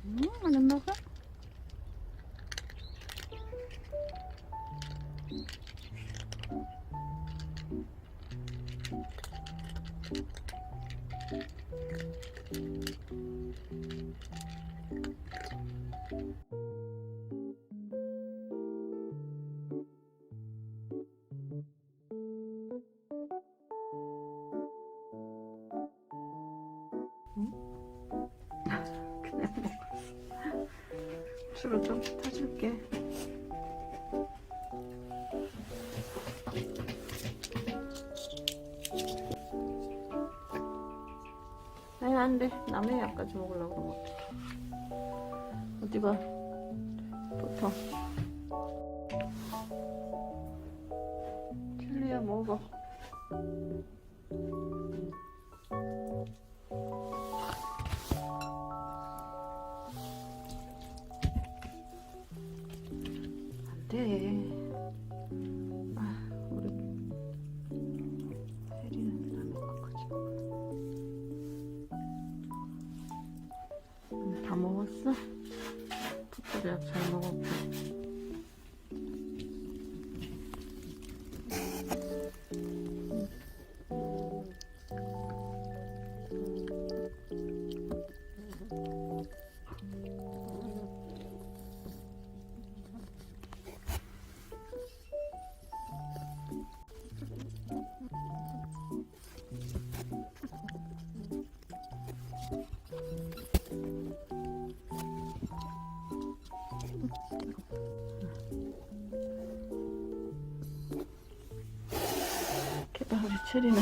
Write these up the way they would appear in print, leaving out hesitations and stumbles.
안 먹어? 그냥 먹었어. 주로 좀 타줄게. 아니, 안 돼. 남의 약까지 먹으려고 그러면 어떡해. 어디가 붙어. 칠리야, 먹어. 안 돼. 아, 우리 혜리는 남의 거까지 먹어. 다 먹었어? 풋돌이 약 잘 먹었고. 걔가 우리 체리는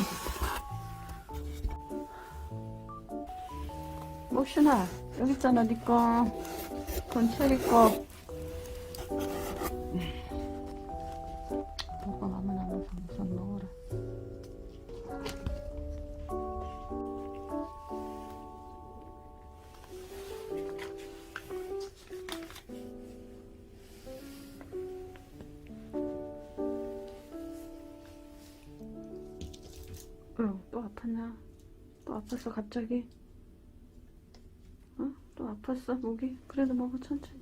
목신아 여기 있잖아. 니꺼 그건 체리 거. 먹어. 아무나 우선 먹어라. 또 아팠냐? 또 아팠어 갑자기? 어? 또 아팠어 목이? 그래도 먹어 천천히.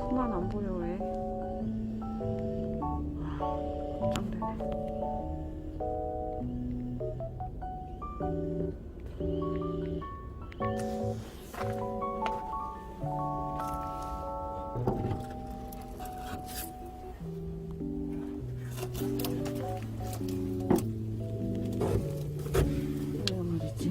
그만 안 보여 왜? 걱정되네. 왜 말이지?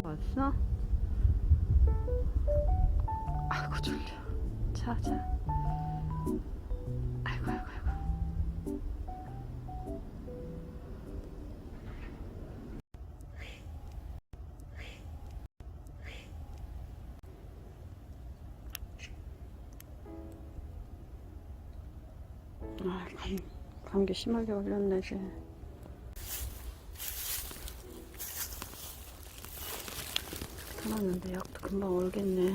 왔어? 아이고 졸려. 자자. 아이고 아이고 아이고. 아, 감기 심하게 걸렸네, 쟤. 살았는데 약도 금방 올겠네.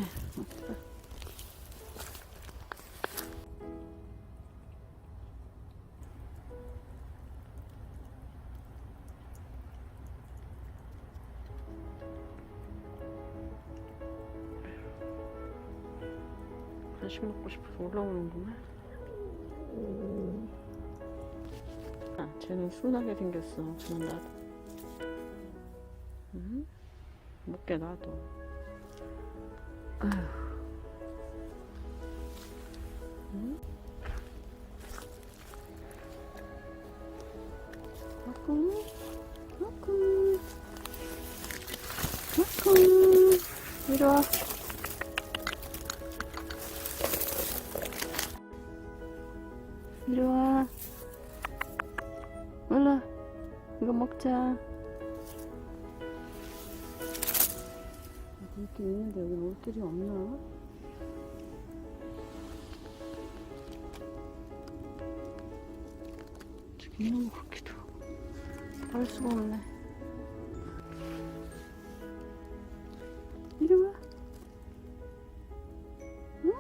간식 먹고 싶어서 올라오는구나. 아, 쟤는 순하게 생겼어. 그만 놔둬. 응? 먹게 놔둬. 아휴. 응? 아꿍, 아꿍, 아꿍. 이리 와. 이리 와. 올라. 이거 먹자. 물길 있는데 여기 물길이 없나? 저기 있는 것 같기도 하고. 알 수가 없네. 이리 와. 응?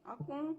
아꿍.